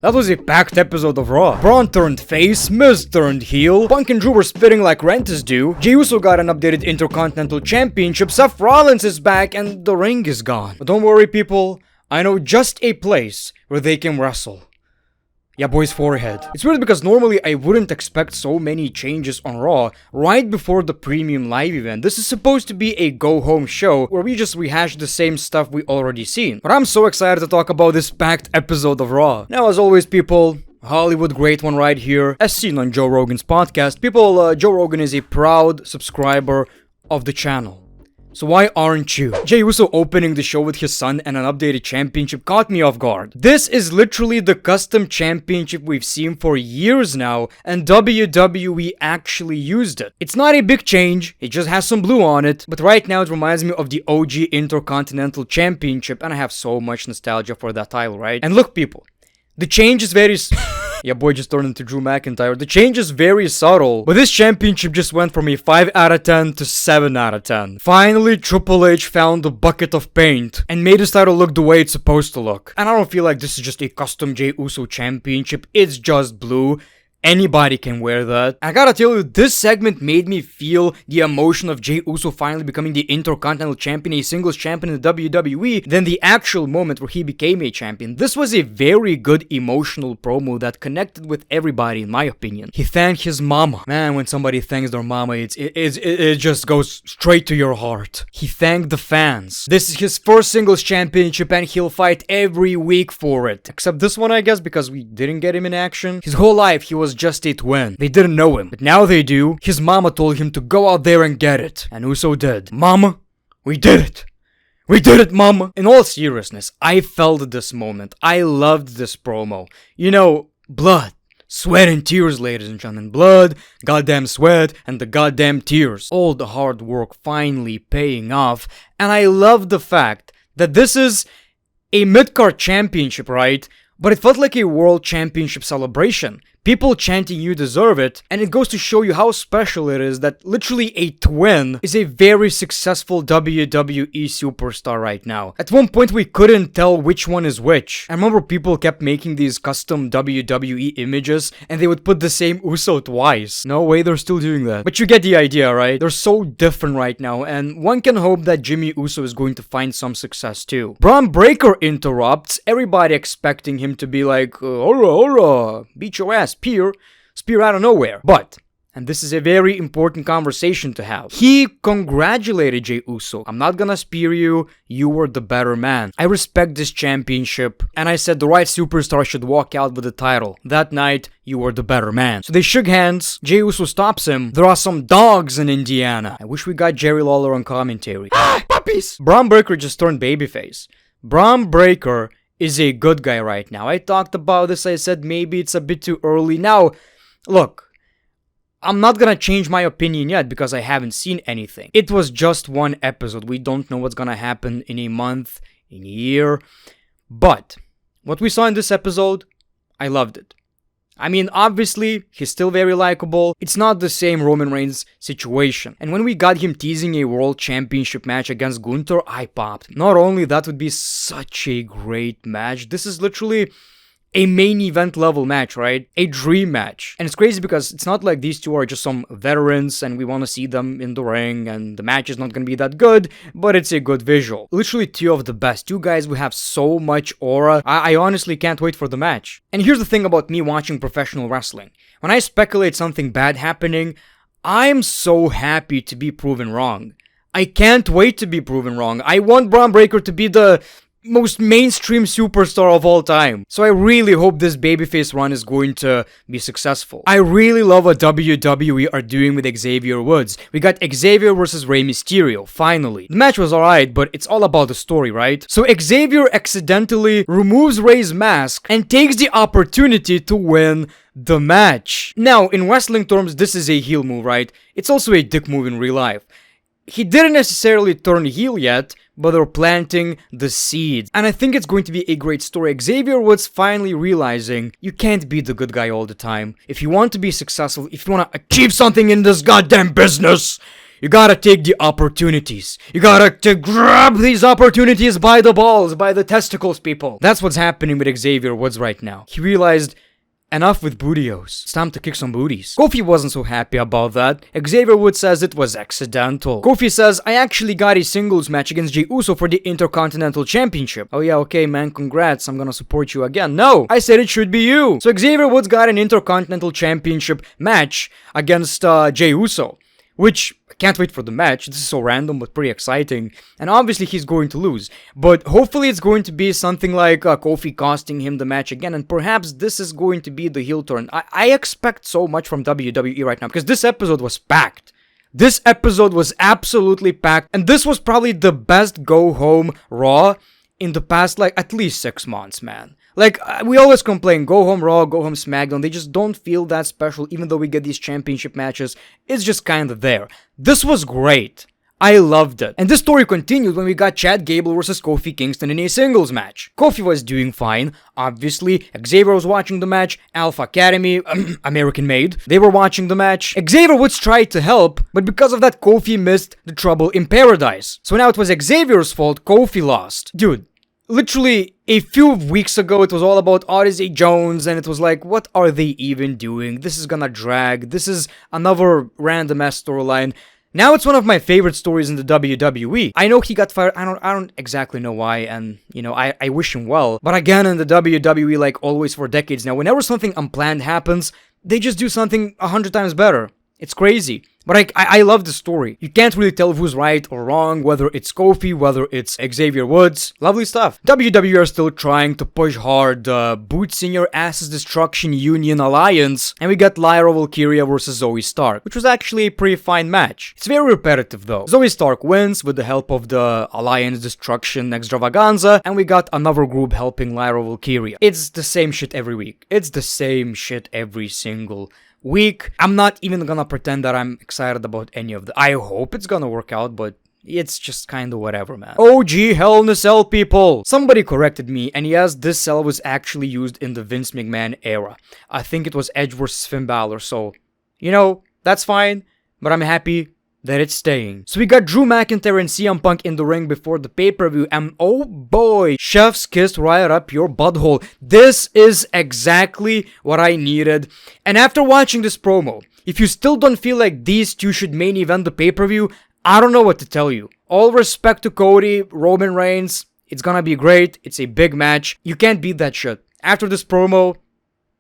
That was a packed episode of Raw. Braun turned face, Miz turned heel, Punk and Drew were spitting like renters do, Jey Uso got an updated Intercontinental Championship, Seth Rollins is back, and the ring is gone. But don't worry people, I know just a place where they can wrestle. Yeah, boy's forehead. It's weird because normally I wouldn't expect so many changes on Raw right before the premium live event. This is supposed to be a go-home show where we just rehash the same stuff we already seen. But I'm so excited to talk about this packed episode of Raw. Now, as always, people, Hollywood great one right here, as seen on Joe Rogan's podcast. People, Joe Rogan is a proud subscriber of the channel. So why aren't you? Jey Uso opening the show with his son and an updated championship caught me off guard. This is literally the custom championship we've seen for years now, and WWE actually used it. It's not a big change, it just has some blue on it, but right now it reminds me of the OG Intercontinental Championship, and I have so much nostalgia for that title, right? And look people, the change is very... Yeah, boy just turned into Drew McIntyre. The change is very subtle, but this championship just went from a 5 out of 10 to 7 out of 10. Finally, Triple H found a bucket of paint and made his title look the way it's supposed to look. And I don't feel like this is just a custom Jey Uso championship, it's just blue. Anybody can wear that. I gotta tell you, this segment made me feel the emotion of Jey Uso finally becoming the Intercontinental Champion, a singles champion in the WWE, than the actual moment where he became a champion. This was a very good emotional promo that connected with everybody, in my opinion. He thanked his mama. Man, when somebody thanks their mama, it just goes straight to your heart. He thanked the fans. This is his first singles championship and he'll fight every week for it. Except this one, I guess, because we didn't get him in action. His whole life, he was just a twin. They didn't know him, but now they do. His mama told him to go out there and get it, and Uso did. Mama, we did it. We did it, mama. In all seriousness, I felt this moment. I loved this promo. You know, blood, sweat and tears, ladies and gentlemen. Blood, goddamn sweat, and the goddamn tears. All the hard work finally paying off, and I love the fact that this is a mid-card championship, right? But it felt like a world championship celebration. People chanting you deserve it, and it goes to show you how special it is that literally a twin is a very successful WWE superstar right now. At one point we couldn't tell which one is which. I remember people kept making these custom WWE images and they would put the same Uso twice. No way they're still doing that. But you get the idea, right? They're so different right now, and one can hope that Jimmy Uso is going to find some success too. Braun Breaker interrupts, everybody expecting him to be like, "Ora, beat your ass, spear out of nowhere." But, and this is a very important conversation to have, he congratulated Jey Uso. "I'm not gonna spear you, you were the better man. I respect this championship, and I said the right superstar should walk out with the title. That night, you were the better man." So they shook hands, Jey Uso stops him. "There are some dogs in Indiana." I wish we got Jerry Lawler on commentary. Puppies! Braun Breaker just turned babyface. Braun Breaker is a good guy right now. I talked about this, I said maybe it's a bit too early. Now, look, I'm not gonna change my opinion yet because I haven't seen anything. It was just one episode. We don't know what's gonna happen in a month, in a year. But what we saw in this episode, I loved it. I mean, obviously, he's still very likable. It's not the same Roman Reigns situation. And when we got him teasing a world championship match against Gunther, I popped. Not only that would be such a great match, this is literally a main event level match, right? A dream match. And it's crazy because it's not like these two are just some veterans and we want to see them in the ring and the match is not going to be that good, but it's a good visual. Literally two of the best. Two guys who have so much aura. I honestly can't wait for the match. And here's the thing about me watching professional wrestling. When I speculate something bad happening, I'm so happy to be proven wrong. I can't wait to be proven wrong. I want Braun Breaker to be the most mainstream superstar of all time. So I really hope this babyface run is going to be successful. I really love what WWE are doing with Xavier Woods. We got Xavier versus Rey Mysterio, finally. The match was alright, but it's all about the story, right? So Xavier accidentally removes Rey's mask and takes the opportunity to win the match. Now, in wrestling terms, this is a heel move, right? It's also a dick move in real life. He didn't necessarily turn heel yet, but they're planting the seeds. And I think it's going to be a great story. Xavier Woods finally realizing you can't be the good guy all the time. If you want to be successful, if you want to achieve something in this goddamn business, You gotta take the opportunities. You gotta to grab these opportunities by the balls, by the testicles, people. That's what's happening with Xavier Woods right now. He realized, enough with bootios. It's time to kick some booties. Kofi wasn't so happy about that. Xavier Woods says it was accidental. Kofi says, I actually got a singles match against Jey Uso for the Intercontinental Championship. Oh yeah, okay man, congrats, I'm gonna support you again. No, I said it should be you. So Xavier Woods got an Intercontinental Championship match against Jey Uso, which I can't wait for the match. This is so random but pretty exciting. And obviously he's going to lose. But hopefully it's going to be something like Kofi costing him the match again. And perhaps this is going to be the heel turn. I expect so much from WWE right now because this episode was packed. This episode was absolutely packed. And this was probably the best go-home Raw in the past, like, at least 6 months, man. Like, we always complain, go home Raw, go home SmackDown, they just don't feel that special even though we get these championship matches. It's just kind of there. This was great. I loved it. And this story continued when we got Chad Gable versus Kofi Kingston in a singles match. Kofi was doing fine, obviously. Xavier was watching the match. Alpha Academy, American Made, they were watching the match. Xavier Woods tried to help, but because of that, Kofi missed the Trouble in Paradise. So now it was Xavier's fault Kofi lost. Dude, literally a few weeks ago, it was all about Odyssey Jones, and it was like, what are they even doing? This is gonna drag. This is another random-ass storyline. Now it's one of my favorite stories in the WWE. I know he got fired. I don't exactly know why, and, you know, I wish him well. But again, in the WWE, like always for decades now, whenever something unplanned happens, they just do something 100 times better. It's crazy. But I love the story. You can't really tell who's right or wrong, whether it's Kofi, whether it's Xavier Woods. Lovely stuff. WWE are still trying to push hard the Boots in Your Ass's Destruction Union Alliance, and we got Lyra Valkyria versus Zoe Stark, which was actually a pretty fine match. It's very repetitive though. Zoe Stark wins with the help of the Alliance Destruction Extravaganza, and we got another group helping Lyra Valkyria. It's the same shit every week. It's the same shit every single week. I'm not even gonna pretend that I'm excited about any of the. I hope it's gonna work out, but it's just kind of whatever, man. OG Hell in a Cell, people! Somebody corrected me, and yes, this cell was actually used in the Vince McMahon era. I think it was Edge vs Finn Balor, so, you know, that's fine, but I'm happy that it's staying. So we got Drew McIntyre and CM Punk in the ring before the pay-per-view, and oh boy, chef's kiss right up your butthole. This is exactly what I needed. And after watching this promo, if you still don't feel like these two should main event the pay-per-view, I don't know what to tell you. All respect to Cody, Roman Reigns, it's gonna be great, it's a big match. You can't beat that shit. After this promo,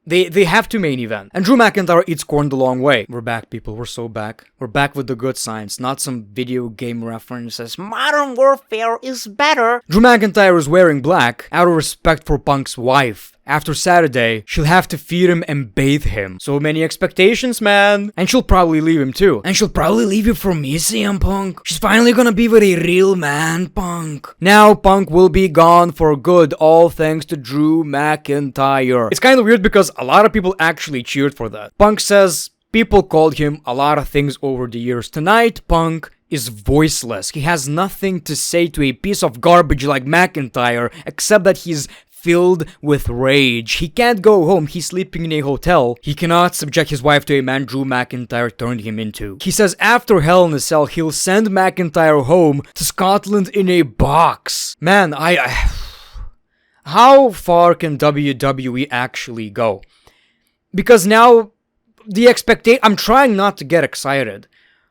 They have to main event. And Drew McIntyre eats corn the long way. We're back, people. We're so back. We're back with the good signs, not some video game references. Modern Warfare is better. Drew McIntyre is wearing black out of respect for Punk's wife. After Saturday, she'll have to feed him and bathe him. So many expectations, man. And she'll probably leave him too. And she'll probably leave you for me, CM Punk. She's finally gonna be with a real man, Punk. Now Punk will be gone for good, all thanks to Drew McIntyre. It's kind of weird because a lot of people actually cheered for that. Punk says people called him a lot of things over the years. Tonight, Punk is voiceless. He has nothing to say to a piece of garbage like McIntyre except that he's filled with rage. He can't go home. He's sleeping in a hotel. He cannot subject his wife to a man Drew McIntyre turned him into. He says after Hell in a Cell, he'll send McIntyre home to Scotland in a box. Man, how far can WWE actually go? Because now the expectation, I'm trying not to get excited,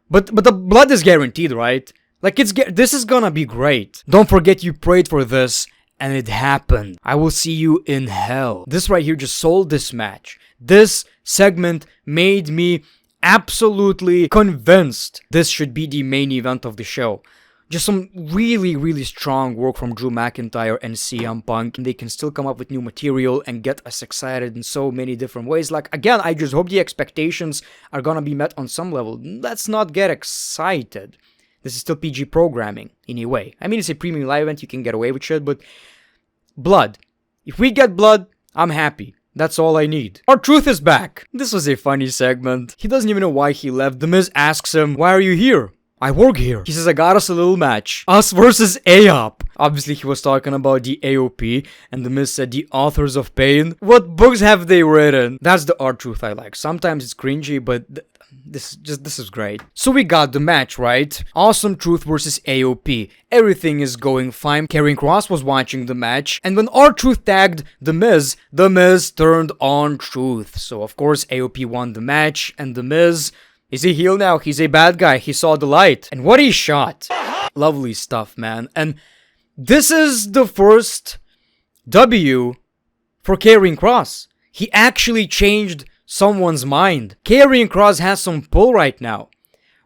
but the blood is guaranteed, right? Like this is gonna be great. Don't forget you prayed for this. And it happened. I will see you in hell. This right here just sold this match. This segment made me absolutely convinced this should be the main event of the show. Just some really, really strong work from Drew McIntyre and CM Punk. And they can still come up with new material and get us excited in so many different ways. Like, again, I just hope the expectations are gonna be met on some level. Let's not get excited. This is still PG programming, in a way. I mean, it's a premium live event, you can get away with shit, but blood. If we get blood, I'm happy. That's all I need. R-Truth is back. This was a funny segment. He doesn't even know why he left. The Miz asks him, why are you here? I work here. He says, I got us a little match. Us versus AOP. Obviously, he was talking about the AOP, and The Miz said the authors of pain. What books have they written? That's the R-Truth I like. Sometimes it's cringy, but this is great. So we got the match, right? Awesome Truth versus AOP. Everything is going fine. Karrion Kross was watching the match, and when R-Truth tagged The Miz turned on Truth. So of course AOP won the match, and The Miz, is he heel now? He's a bad guy. He saw the light. And what he shot. Lovely stuff, man. And this is the first W for Karrion Kross. He actually changed someone's mind. Karrion Kross has some pull right now.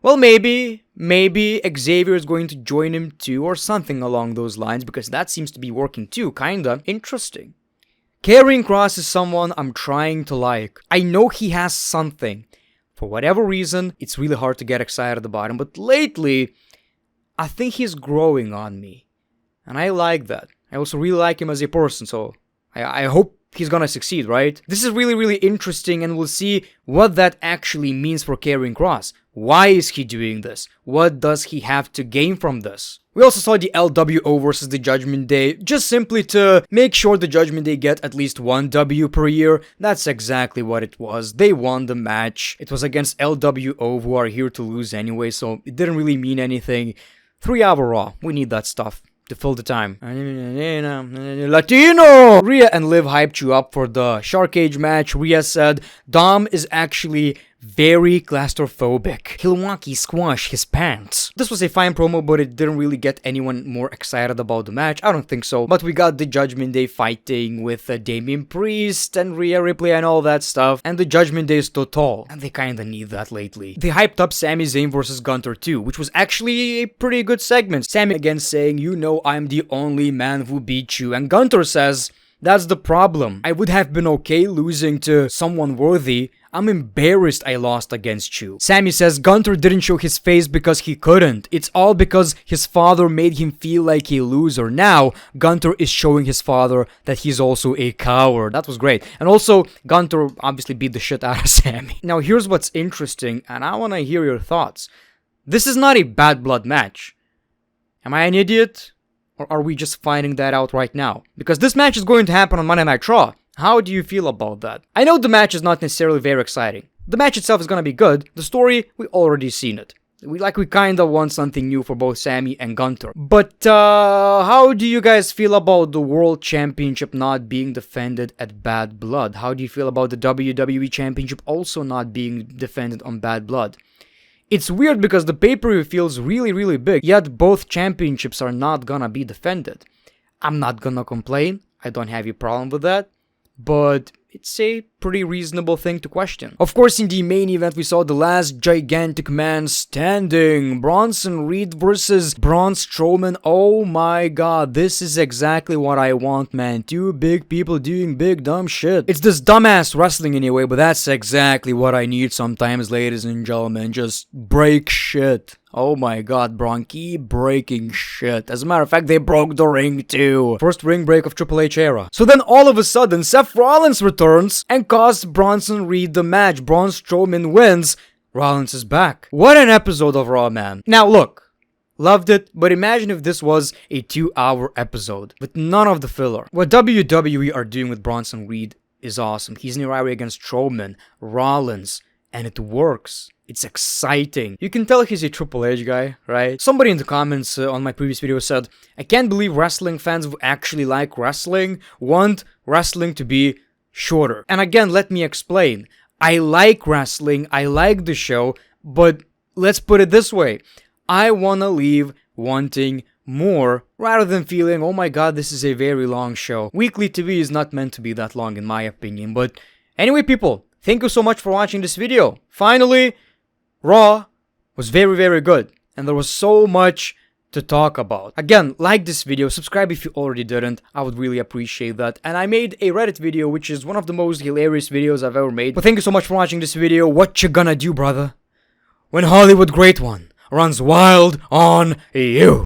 Well, maybe Xavier is going to join him too, or something along those lines, because that seems to be working too. Kinda interesting. Karrion Kross is someone I'm trying to like. I know he has something. For whatever reason, it's really hard to get excited about him, but lately, I think he's growing on me. And I like that. I also really like him as a person, so I hope he's gonna succeed, right? This is really, really interesting, and we'll see what that actually means for Karrion Kross. Why is he doing this? What does he have to gain from this? We also saw the LWO versus the Judgment Day, just simply to make sure the Judgment Day get at least one W per year. That's exactly what it was. They won the match. It was against LWO, who are here to lose anyway, so it didn't really mean anything. 3-hour Raw. We need that stuff to fill the time. Latino! Rhea and Liv hyped you up for the Shark Cage match. Rhea said Dom is actually very claustrophobic. He'll wonky squash his pants. This was a fine promo, but it didn't really get anyone more excited about the match. I don't think so. But we got the Judgment Day fighting with Damian Priest and Rhea Ripley and all that stuff. And the Judgment Day stood tall. And they kinda need that lately. They hyped up Sami Zayn versus Gunther too, which was actually a pretty good segment. Sami again saying, you know I'm the only man who beat you. And Gunther says, that's the problem. I would have been okay losing to someone worthy. I'm embarrassed I lost against you. Sami says Gunther didn't show his face because he couldn't. It's all because his father made him feel like a loser. Now, Gunther is showing his father that he's also a coward. That was great. And also, Gunther obviously beat the shit out of Sami. Now, here's what's interesting, and I want to hear your thoughts. This is not a Bad Blood match. Am I an idiot? Or are we just finding that out right now? Because this match is going to happen on Monday Night Raw. How do you feel about that? I know the match is not necessarily very exciting. The match itself is gonna be good. The story, we already seen it. We kinda want something new for both Sami and Gunther. But how do you guys feel about the World Championship not being defended at Bad Blood? How do you feel about the WWE Championship also not being defended on Bad Blood? It's weird because the pay-per-view feels really, really big, yet both championships are not gonna be defended. I'm not gonna complain. I don't have a problem with that. But it's a pretty reasonable thing to question. Of course, in the main event, we saw the last gigantic man standing. Bronson Reed versus Braun Strowman. Oh my god, this is exactly what I want, man. Two big people doing big dumb shit. It's this dumbass wrestling anyway, but that's exactly what I need sometimes, ladies and gentlemen. Just break shit. Oh my god, Braun, keep breaking shit. As a matter of fact, they broke the ring too. First ring break of Triple H era. So then all of a sudden, Seth Rollins returns and costs Bronson Reed the match. Braun Strowman wins. Rollins is back. What an episode of Raw, man. Now look, loved it, but imagine if this was a 2-hour episode with none of the filler. What WWE are doing with Bronson Reed is awesome. He's in a rivalry against Strowman, Rollins, and it works. It's exciting. You can tell he's a Triple H guy, right? Somebody in the comments on my previous video said, I can't believe wrestling fans who actually like wrestling want wrestling to be shorter. And again, let me explain. I like wrestling, I like the show, but let's put it this way. I wanna leave wanting more rather than feeling, oh my god, this is a very long show. Weekly TV is not meant to be that long in my opinion. But anyway, people, thank you so much for watching this video. Finally, Raw was very, very good, and there was so much to talk about. Again, like this video, subscribe if you already didn't, I would really appreciate that. And I made a Reddit video, which is one of the most hilarious videos I've ever made. But thank you so much for watching this video. What you gonna do, brother, when Hollywood Great One runs wild on you?